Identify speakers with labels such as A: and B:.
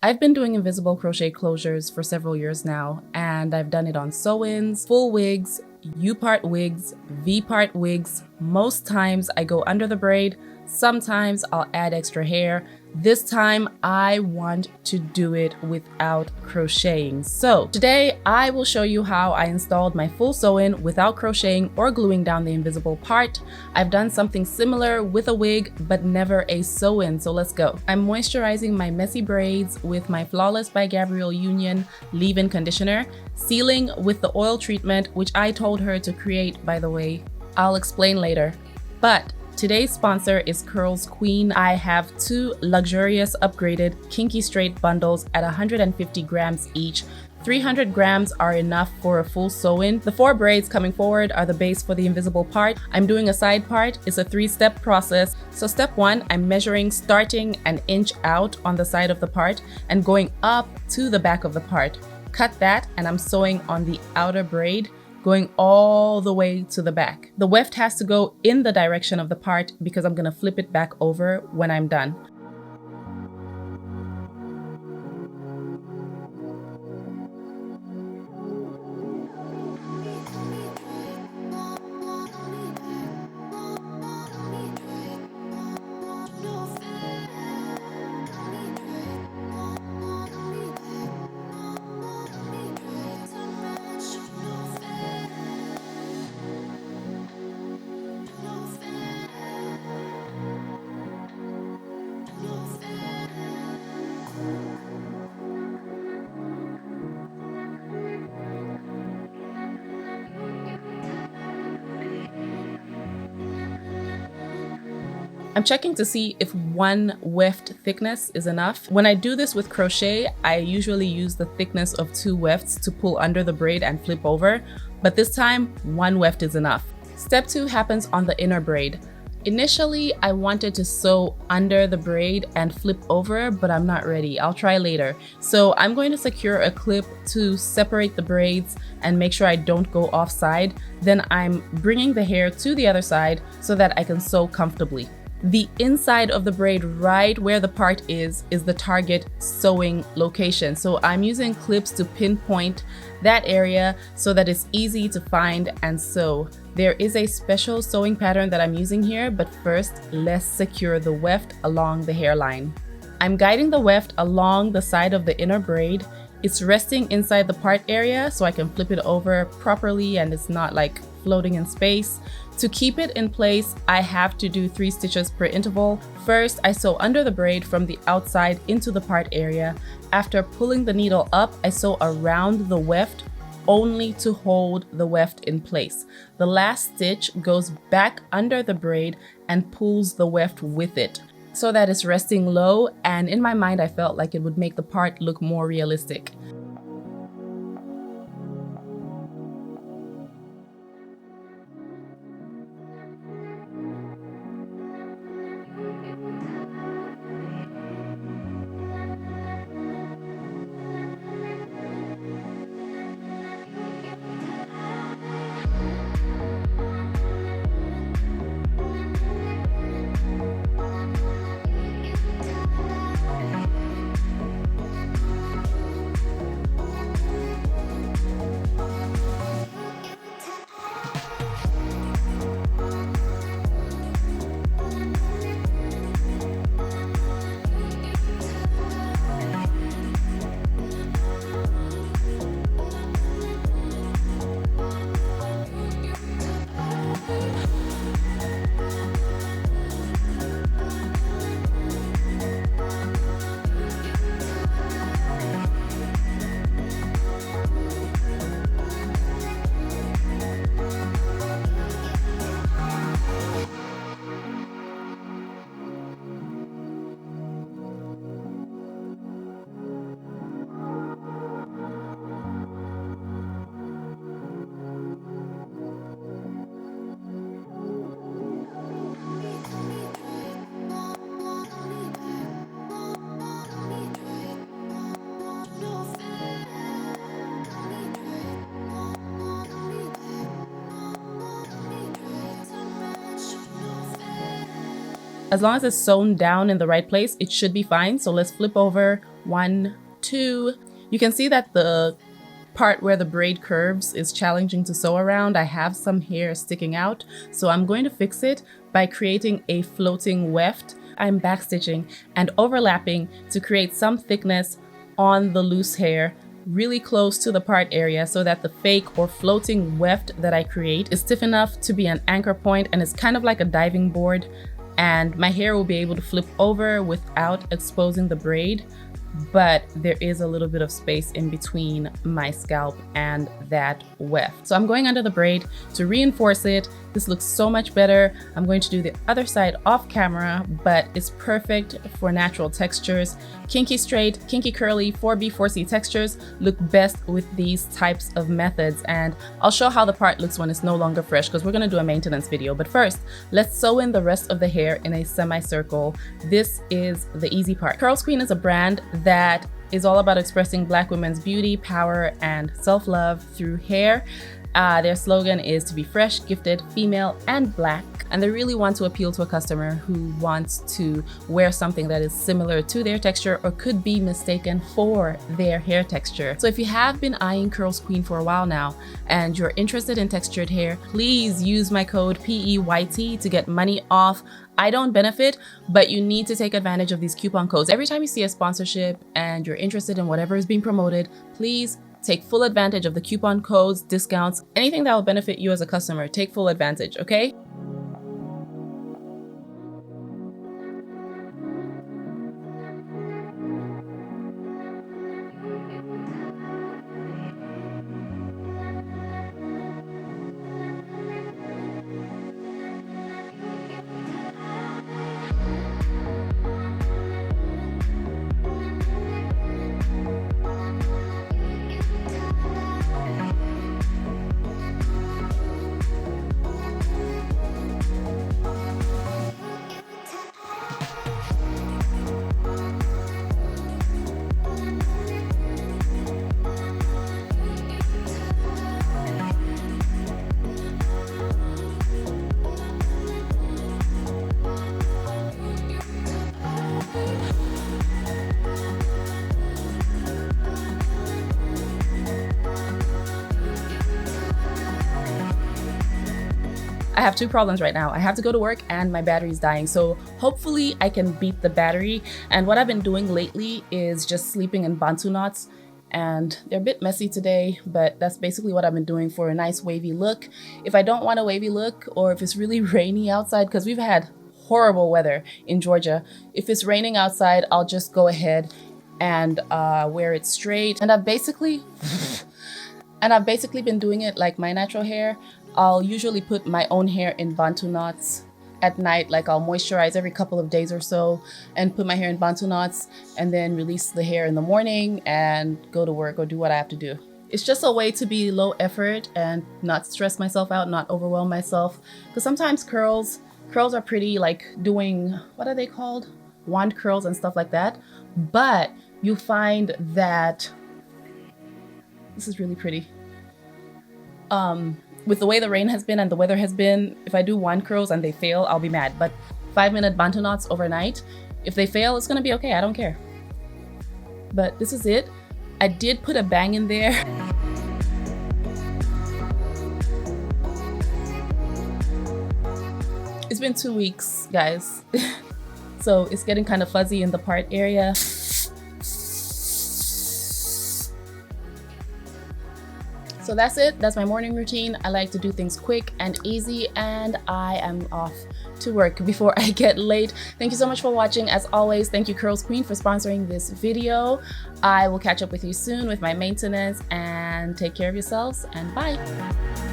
A: I've been doing invisible crochet closures for several years now, and I've done it on sew-ins, full wigs, U-part wigs, V-part wigs. Most times I go under the braid, sometimes I'll add extra hair. This time I want to do it without crocheting. So today I will show you how I installed my full sew-in without crocheting or gluing down the invisible part. I've done something similar with a wig, but never a sew-in, so let's go. I'm moisturizing my messy braids with my Flawless by Gabrielle Union leave-in conditioner, sealing with the oil treatment, which I told her to create, by the way. I'll explain later. But today's sponsor is Curlsqueen. I have two luxurious upgraded kinky straight bundles at 150 grams each. 300 grams are enough for a full sew-in. The 4 braids coming forward are the base for the invisible part. I'm doing a side part. It's a 3-step process. So step 1, I'm measuring starting an inch out on the side of the part and going up to the back of the part. Cut that and I'm sewing on the outer braid, going all the way to the back. The weft has to go in the direction of the part because I'm gonna flip it back over when I'm done. I'm checking to see if 1 weft thickness is enough. When I do this with crochet, I usually use the thickness of 2 wefts to pull under the braid and flip over, but this time 1 weft is enough. Step 2 happens on the inner braid. Initially, I wanted to sew under the braid and flip over, but I'm not ready. I'll try later. So I'm going to secure a clip to separate the braids and make sure I don't go offside. Then I'm bringing the hair to the other side so that I can sew comfortably. The inside of the braid, right where the part is the target sewing location. So I'm using clips to pinpoint that area so that it's easy to find and sew. There is a special sewing pattern that I'm using here, but first let's secure the weft along the hairline. I'm guiding the weft along the side of the inner braid. It's resting inside the part area so I can flip it over properly and it's not like floating in space. To keep it in place, I have to do 3 stitches per interval. First, I sew under the braid from the outside into the part area. After pulling the needle up, I sew around the weft only to hold the weft in place. The last stitch goes back under the braid and pulls the weft with it so that it's resting low, and in my mind I felt like it would make the part look more realistic. As long as it's sewn down in the right place, it should be fine. So let's flip over 1, 2. You can see that the part where the braid curves is challenging to sew around. I have some hair sticking out, so I'm going to fix it by creating a floating weft. I'm backstitching and overlapping to create some thickness on the loose hair really close to the part area so that the fake or floating weft that I create is stiff enough to be an anchor point, and it's kind of like a diving board, and my hair will be able to flip over without exposing the braid, but there is a little bit of space in between my scalp and that weft. So I'm going under the braid to reinforce it. This looks so much better. I'm going to do the other side off camera, but it's perfect for natural textures. Kinky straight, kinky curly, 4B, 4C textures look best with these types of methods. And I'll show how the part looks when it's no longer fresh, because we're gonna do a maintenance video. But first, let's sew in the rest of the hair in a semicircle. This is the easy part. Curlsqueen is a brand that is all about expressing Black women's beauty, power, and self-love through hair. Their slogan is to be fresh, gifted, female, and Black. And they really want to appeal to a customer who wants to wear something that is similar to their texture or could be mistaken for their hair texture. So if you have been eyeing Curlsqueen for a while now and you're interested in textured hair, please use my code PEYT to get money off. I don't benefit, but you need to take advantage of these coupon codes. Every time you see a sponsorship and you're interested in whatever is being promoted, please take full advantage of the coupon codes, discounts, anything that will benefit you as a customer. Take full advantage, okay? I have two problems right now. I have to go to work and my battery's dying. So hopefully I can beat the battery. And what I've been doing lately is just sleeping in bantu knots. And they're a bit messy today, but that's basically what I've been doing for a nice wavy look. If I don't want a wavy look, or if it's really rainy outside, because we've had horrible weather in Georgia, if it's raining outside, I'll just go ahead and wear it straight. And I've basically been doing it like my natural hair. I'll usually put my own hair in bantu knots at night. Like I'll moisturize every couple of days or so and put my hair in bantu knots and then release the hair in the morning and go to work or do what I have to do. It's just a way to be low effort and not stress myself out, not overwhelm myself. Because sometimes curls are pretty, like doing, what are they called? Wand curls and stuff like that. But you find that, this is really pretty. With the way the rain has been and the weather has been, if I do wand curls and they fail, I'll be mad. But 5-minute bantu knots overnight, if they fail, it's gonna be okay, I don't care. But this is it. I did put a bang in there. It's been 2 weeks, guys. So it's getting kind of fuzzy in the part area. So that's it. That's my morning routine. I like to do things quick and easy, and I am off to work before I get late. Thank you so much for watching. As always, thank you Curlsqueen for sponsoring this video. I will catch up with you soon with my maintenance, and take care of yourselves, and bye.